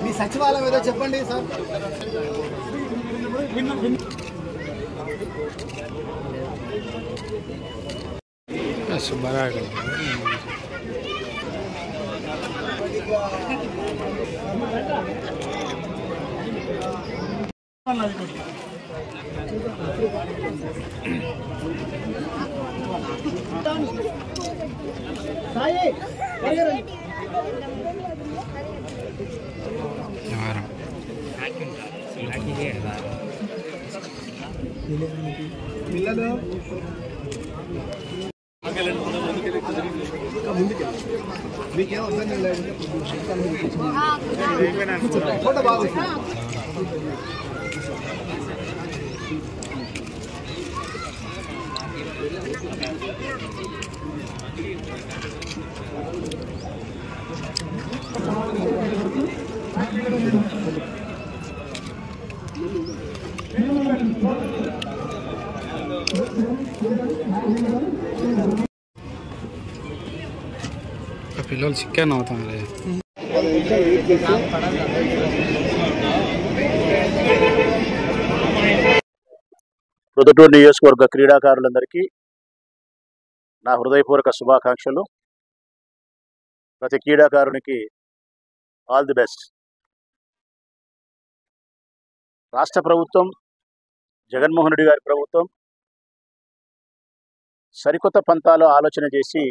మీ సచివాలయం ఏదో చెప్పండి సార్. సుబ్బారావు పిల్లలు మీకేం అవసరం లేదు. ఫోటో బాగా పిల్లలు చికెన్ అవుతుంది. ప్రొద్దుటూరు నియోజకవర్గ క్రీడాకారులందరికీ నా హృదయపూర్వక శుభాకాంక్షలు. ప్రతి క్రీడాకారునికి ఆల్ ది బెస్ట్. రాష్ట్ర ప్రభుత్వం, జగన్మోహన్ రెడ్డి గారి ప్రభుత్వం సరికొత్త పంతాలో ఆలోచన చేసి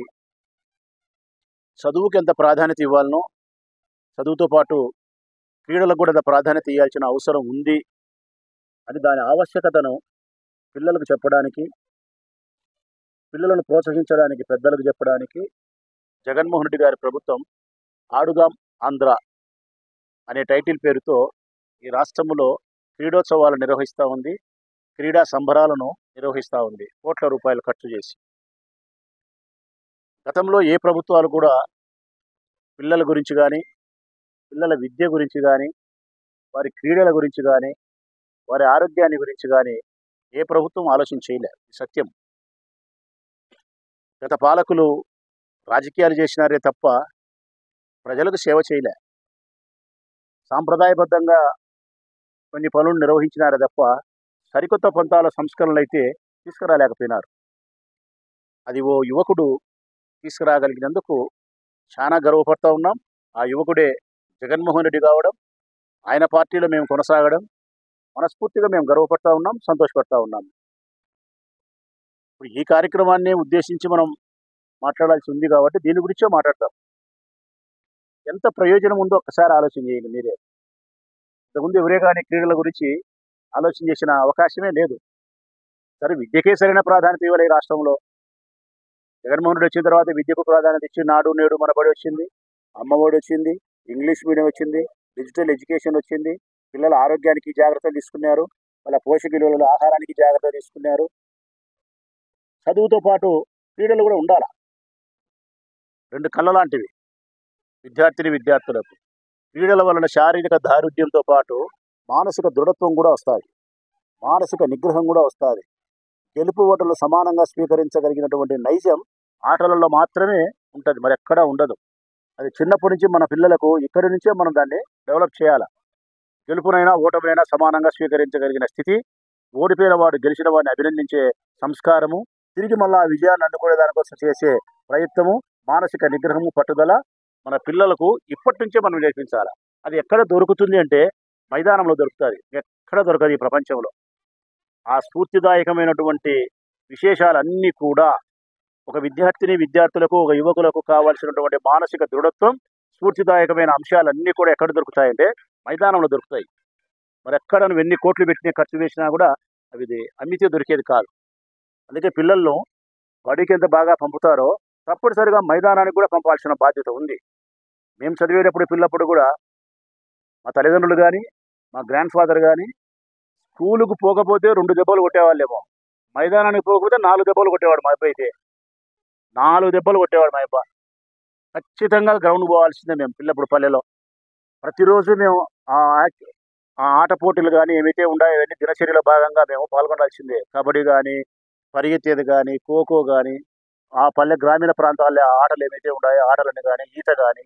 చదువుకి ఎంత ప్రాధాన్యత ఇవ్వాలనో, చదువుతో పాటు క్రీడలకు కూడా ఎంత ప్రాధాన్యత ఇవ్వాల్సిన అవసరం ఉంది అని దాని ఆవశ్యకతను పిల్లలకు చెప్పడానికి, పిల్లలను ప్రోత్సహించడానికి పెద్దలకు చెప్పడానికి జగన్మోహన్ రెడ్డి గారి ప్రభుత్వం ఆడుదాం ఆంధ్ర అనే టైటిల్ పేరుతో ఈ రాష్ట్రంలో క్రీడోత్సవాలు నిర్వహిస్తూ ఉంది. క్రీడా సంబరాలను నిర్వహిస్తూ ఉంది కోట్ల రూపాయలు ఖర్చు చేసి. గతంలో ఏ ప్రభుత్వాలు కూడా పిల్లల గురించి కానీ, పిల్లల విద్య గురించి కానీ, వారి క్రీడల గురించి కానీ, వారి ఆరోగ్యాన్ని గురించి కానీ ఏ ప్రభుత్వం ఆలోచన చేయలే. సత్యం. గత పాలకులు రాజకీయాలు చేసినారే తప్ప ప్రజలకు సేవ చేయలే. సాంప్రదాయబద్ధంగా కొన్ని పనులు నిర్వహించినారే తప్ప సరికొత్త పంతాల సంస్కరణలు అయితే తీసుకురాలేకపోయినారు. అది ఓ యువకుడు తీసుకురాగలిగినందుకు చాలా గర్వపడుతూ ఉన్నాం. ఆ యువకుడే జగన్మోహన్ రెడ్డి కావడం, ఆయన పార్టీలో మేము కొనసాగడం మనస్ఫూర్తిగా మేము గర్వపడుతూ ఉన్నాం, సంతోషపడుతూ ఉన్నాం. ఇప్పుడు ఈ కార్యక్రమాన్ని ఉద్దేశించి మనం మాట్లాడాల్సి ఉంది కాబట్టి దీని గురించే మాట్లాడతాం. ఎంత ప్రయోజనం ఉందో ఒక్కసారి ఆలోచన చేయండి మీరే. ఇంతకుముందు ఎవరే కానీ క్రీడల గురించి ఆలోచన చేసిన అవకాశమే లేదు. సరే, విద్యకే సరైన ప్రాధాన్యత ఇవ్వాలి ఈ రాష్ట్రంలో. జగన్మోహన్ రెడ్డి వచ్చిన తర్వాత విద్యకు ప్రాధాన్యత ఇచ్చి నాడు నేడు మనబడి వచ్చింది, అమ్మఒడి వచ్చింది, ఇంగ్లీష్ మీడియం వచ్చింది, డిజిటల్ ఎడ్యుకేషన్ వచ్చింది, పిల్లల ఆరోగ్యానికి జాగ్రత్తలు తీసుకున్నారు, వాళ్ళ పోషక విలువల ఆహారానికి జాగ్రత్తలు తీసుకున్నారు. చదువుతో పాటు క్రీడలు కూడా ఉండాలి. రెండు కళ్ళ లాంటివి విద్యార్థులకు. క్రీడల వలన శారీరక దారుఢ్యంతో పాటు మానసిక దృఢత్వం కూడా వస్తుంది, మానసిక నిగ్రహం కూడా వస్తుంది. గెలుపు ఓటర్లు సమానంగా స్వీకరించగలిగినటువంటి నైజం ఆటలలో మాత్రమే ఉంటుంది, మరి ఎక్కడా ఉండదు. అది చిన్నప్పటి నుంచి మన పిల్లలకు ఇక్కడి నుంచే మనం దాన్ని డెవలప్ చేయాలి. గెలుపునైనా ఓటమినైనా సమానంగా స్వీకరించగలిగిన స్థితి, ఓడిపోయిన వాడు గెలిచిన వాడిని అభినందించే సంస్కారము, తిరిగి మళ్ళీ ఆ విజయాన్ని అందుకునే దానికోసం చేసే ప్రయత్నము, మానసిక నిగ్రహము, పట్టుదల మన పిల్లలకు ఇప్పటి నుంచే మనం నేర్పించాలి. అది ఎక్కడ దొరుకుతుంది అంటే మైదానంలో దొరుకుతుంది, ఎక్కడ దొరకదు ఈ ప్రపంచంలో. ఆ స్ఫూర్తిదాయకమైనటువంటి విశేషాలన్నీ కూడా ఒక విద్యార్థులకు, ఒక యువకులకు కావాల్సినటువంటి మానసిక దృఢత్వం, స్ఫూర్తిదాయకమైన అంశాలన్నీ కూడా ఎక్కడ దొరుకుతాయంటే మైదానంలో దొరుకుతాయి. మరి ఎక్కడ నువ్వు ఎన్ని కోట్లు పెట్టిన ఖర్చు చేసినా కూడా అవి అమ్మితే దొరికేది కాదు. అందుకే పిల్లలను బడికి ఎంత బాగా పంపుతారో తప్పనిసరిగా మైదానానికి కూడా పంపాల్సిన బాధ్యత ఉంది. మేము చదివేటప్పుడు పిల్లప్పుడు కూడా మా తల్లిదండ్రులు కానీ మా గ్రాండ్ ఫాదర్ కానీ స్కూలుకు పోకపోతే 2 దెబ్బలు కొట్టేవాళ్ళేమో, మైదానానికి పోకపోతే 4 దెబ్బలు కొట్టేవాడు మా అబ్బాయి అయితే. 4 దెబ్బలు కొట్టేవాడు మా అబ్బా. ఖచ్చితంగా గ్రౌండ్ పోవాల్సిందే మేము పిల్లప్పుడు పల్లెలో. ప్రతిరోజు మేము ఆ ఆ ఆట పోటీలు కానీ ఏమైతే ఉన్నాయో అవన్నీ దినచర్యలో భాగంగా మేము పాల్గొనాల్సిందే. కబడ్డీ కానీ, పరిగెత్తేది కానీ, ఖోఖో కానీ, ఆ పల్లె గ్రామీణ ప్రాంతాల్లో ఆ ఆటలు ఏమైతే ఉన్నాయో ఆటలని కానీ, ఈత కానీ,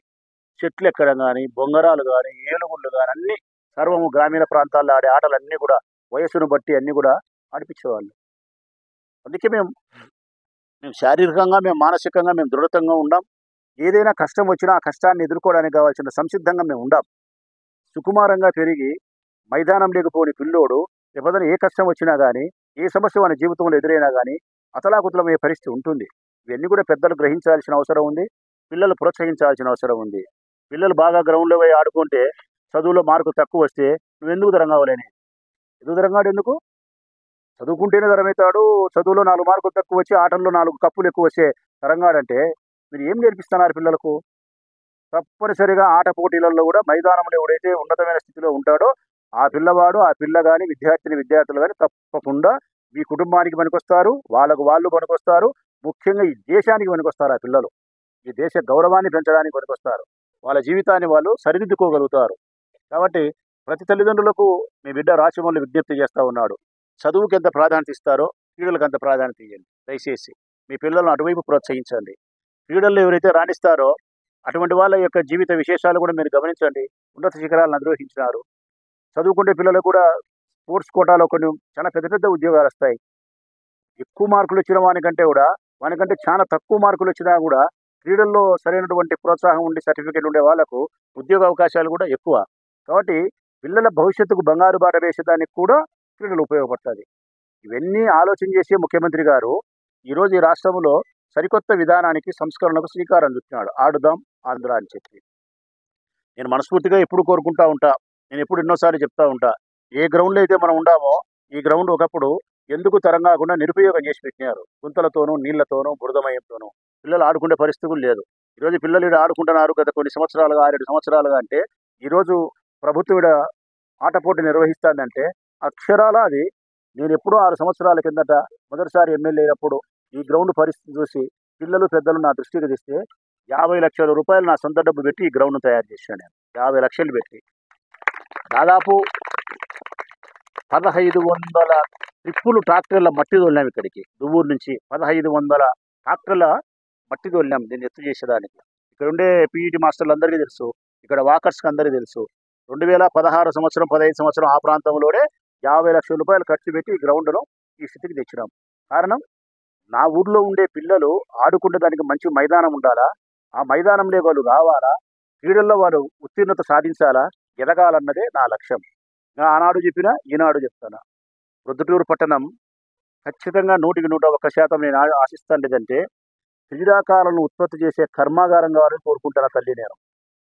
చెట్లు ఎక్కడం కానీ, బొంగరాలు కానీ, ఏనుగుళ్ళు కానీ అన్నీ సర్వము గ్రామీణ ప్రాంతాల్లో ఆడే ఆటలన్నీ కూడా వయస్సును బట్టి అన్నీ కూడా ఆడిపించేవాళ్ళు. అందుకే మేము శారీరకంగా, మేము మానసికంగా మేము దృఢంగా ఉండాం. ఏదైనా కష్టం వచ్చినా ఆ కష్టాన్ని ఎదుర్కోవడానికి కావాల్సిన సంసిద్ధంగా మేము ఉండాం. సుకుమారంగా పెరిగి మైదానం లేకపోని పిల్లోడు ఎప్పుడైనా ఏ కష్టం వచ్చినా కానీ, ఏ సమస్య మన జీవితంలో ఎదురైనా కానీ అతలాకుతలమయ్యే పరిస్థితి ఉంటుంది. ఇవన్నీ కూడా పెద్దలు గ్రహించాల్సిన అవసరం ఉంది. పిల్లలు ప్రోత్సహించాల్సిన అవసరం ఉంది. పిల్లలు బాగా గ్రౌండ్లో పోయి ఆడుకుంటే చదువులో మార్కు తక్కువ వస్తే నువ్వెందుకు దరంగావలేని? ఎందుకు దరంగాడు? ఎందుకు? చదువుకుంటేనే దరమవుతాడు. చదువులో 4 మార్కులు తక్కువ వచ్చి ఆటల్లో 4 కప్పులు ఎక్కువ వచ్చే తరంగాడంటే మీరు ఏం నేర్పిస్తున్నారు పిల్లలకు? తప్పనిసరిగా ఆట పోటీలలో కూడా మైదానంలో ఎవడైతే ఉన్నతమైన స్థితిలో ఉంటాడో ఆ పిల్లవాడు, ఆ పిల్ల కానీ, విద్యార్థులు కానీ తప్పకుండా మీ కుటుంబానికి పనికొస్తారు, వాళ్ళు పనికొస్తారు. ముఖ్యంగా ఈ దేశానికి పనికొస్తారు. ఆ పిల్లలు ఈ దేశ గౌరవాన్ని పెంచడానికి పనికొస్తారు. వాళ్ళ జీవితాన్ని వాళ్ళు సరిదిద్దుకోగలుగుతారు. కాబట్టి ప్రతి తల్లిదండ్రులకు మీ బిడ్డ రాచమౌళి విజ్ఞప్తి చేస్తూ ఉన్నాడు. చదువుకి ఎంత ప్రాధాన్యత ఇస్తారో క్రీడలకు అంత ప్రాధాన్యత ఇవ్వండి. దయచేసి మీ పిల్లలను అటువైపు ప్రోత్సహించండి. క్రీడల్లో ఎవరైతే రాణిస్తారో అటువంటి వాళ్ళ యొక్క జీవిత విశేషాలు కూడా మీరు గమనించండి. ఉన్నత శిఖరాలను అధిరోహించినారు. చదువుకుంటే పిల్లలకు కూడా స్పోర్ట్స్ కోటాలో కొన్ని చాలా పెద్ద పెద్ద ఉద్యోగాలు వస్తాయి. ఎక్కువ మార్కులు వచ్చిన వానికంటే చాలా తక్కువ మార్కులు వచ్చినా కూడా క్రీడల్లో సరైనటువంటి ప్రోత్సాహం ఉండి సర్టిఫికేట్ ఉండే వాళ్ళకు ఉద్యోగ అవకాశాలు కూడా ఎక్కువ. కాబట్టి పిల్లల భవిష్యత్తుకు బంగారు బాట వేసేదానికి కూడా క్రీడలు ఉపయోగపడుతుంది. ఇవన్నీ ఆలోచన చేసే ముఖ్యమంత్రి గారు ఈరోజు ఈ రాష్ట్రంలో సరికొత్త విధానానికి, సంస్కరణకు శ్రీకారం చుట్టినాడు. ఆడుదాం ఆంధ్ర అని చెప్పి నేను మనస్ఫూర్తిగా ఎప్పుడు కోరుకుంటా ఉంటా. నేను ఎప్పుడు ఎన్నోసార్లు చెప్తా ఉంటా, ఏ గ్రౌండ్లో అయితే మనం ఉండామో ఈ గ్రౌండ్ ఒకప్పుడు ఎందుకు తరంగాకుండా నిరుపయోగం చేసి పెట్టినారు. గుంతలతోనూ, నీళ్లతోనూ, బురదమయంతోనూ పిల్లలు ఆడుకునే పరిస్థితులు లేదు. ఈరోజు పిల్లలు ఇక్కడ ఆడుకుంటున్నారు గత కొన్ని సంవత్సరాలుగా, 6-7 సంవత్సరాలుగా. అంటే ఈరోజు ప్రభుత్వం ఇక్కడ ఆట పోటీ నిర్వహిస్తుందంటే అక్షరాల అది నేను ఎప్పుడో 6 సంవత్సరాల కిందట మొదటిసారి ఎమ్మెల్యే అయినప్పుడు ఈ గ్రౌండ్ పరిస్థితి చూసి పిల్లలు పెద్దలు నా దృష్టికి తెస్తే 50 లక్షల రూపాయలు నా సొంత డబ్బు పెట్టి ఈ గ్రౌండ్ను తయారు చేశాను. నేను 50 లక్షలు పెట్టి దాదాపు 1500 ట్రిప్పులు ట్రాక్టర్ల మట్టి తోలినాం. ఇక్కడికి దువ్వూరు నుంచి 1500 ట్రాక్టర్ల మట్టి తోలినాం దీన్ని ఎత్తు చేసేదానికి. ఇక్కడ ఉండే పీఈటీ మాస్టర్లు అందరికీ తెలుసు, ఇక్కడ వాకర్స్కి అందరికీ తెలుసు. 2016 సంవత్సరం 15 సంవత్సరం ఆ ప్రాంతంలోనే 50 లక్షల రూపాయలు ఖర్చు పెట్టి ఈ గ్రౌండ్ను ఈ స్థితికి తెచ్చినాం. కారణం నా ఊర్లో ఉండే పిల్లలు ఆడుకునే దానికి మంచి మైదానం ఉండాలా, ఆ మైదానంలో వాళ్ళు కావాలా, క్రీడల్లో వాళ్ళు ఉత్తీర్ణత సాధించాలా, ఎదగాలన్నదే నా లక్ష్యం. ఆనాడు చెప్పినా ఈనాడు చెప్తాను. ప్రొద్దుటూరు పట్టణం ఖచ్చితంగా 100% నేను ఆశిస్తాను. లేదంటే క్రీడాకారులను ఉత్పత్తి చేసే కర్మాగారం కావాలని కోరుకుంటాను తల్లి. నేను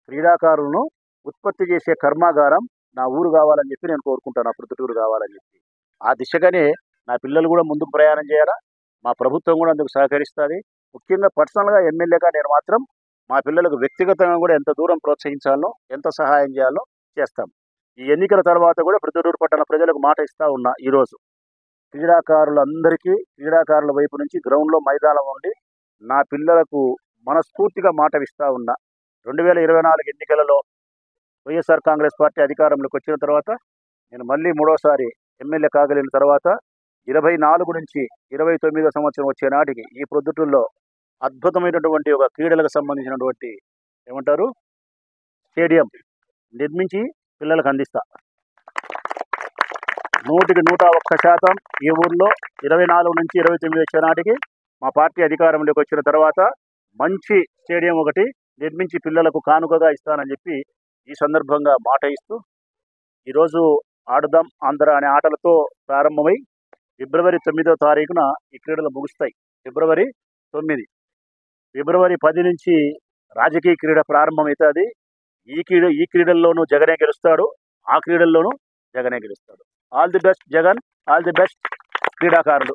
క్రీడాకారులను ఉత్పత్తి చేసే కర్మాగారం నా ఊరు కావాలని చెప్పి నేను కోరుకుంటాను. ప్రొద్దుటూరు కావాలని చెప్పి ఆ దిశగానే నా పిల్లలు కూడా ముందుకు ప్రయాణం చేయాలా. మా ప్రభుత్వం కూడా అందుకు సహకరిస్తుంది. ముఖ్యంగా పర్సనల్గా ఎమ్మెల్యేగా నేను మాత్రం మా పిల్లలకు వ్యక్తిగతంగా కూడా ఎంత దూరం ప్రోత్సహించాలో, ఎంత సహాయం చేయాలో చేస్తాం. ఈ ఎన్నికల తర్వాత కూడా ప్రొద్దుటూరు పట్టణ ప్రజలకు మాట ఇస్తూ ఉన్నా. ఈరోజు క్రీడాకారుల వైపు నుంచి గ్రౌండ్లో మైదానం ఉండి నా పిల్లలకు మనస్ఫూర్తిగా మాట ఇస్తూ ఉన్నా. 2024 ఎన్నికలలో వైఎస్ఆర్ కాంగ్రెస్ పార్టీ అధికారంలోకి వచ్చిన తర్వాత నేను మళ్ళీ 3వసారి ఎమ్మెల్యే కాగలిగిన తర్వాత 24 నుంచి 29వ సంవత్సరం వచ్చే నాటికి ఈ ప్రొద్దుటూరులో అద్భుతమైనటువంటి ఒక క్రీడలకు సంబంధించినటువంటి ఏమంటారు స్టేడియం నిర్మించి పిల్లలకు అందిస్తా. 100% ఈ ఊర్లో 24 నుంచి 29 వచ్చే నాటికి మా పార్టీ అధికారంలోకి వచ్చిన తర్వాత మంచి స్టేడియం ఒకటి నిర్మించి పిల్లలకు కానుకగా ఇస్తానని చెప్పి ఈ సందర్భంగా మాట ఇస్తూ ఈరోజు ఆడుదాం ఆంధ్ర అనే ఆటలతో ప్రారంభమై ఫిబ్రవరి 9వ తారీఖున ఈ క్రీడలు ముగుస్తాయి. ఫిబ్రవరి 9. ఫిబ్రవరి 10 నుంచి రాజకీయ క్రీడ ప్రారంభమవుతుంది. ఈ క్రీడల్లోనూ జగనే గెలుస్తాడు, ఆ క్రీడల్లోనూ జగనే గెలుస్తాడు. All the best Jagan, all the best క్రీడాకారులు.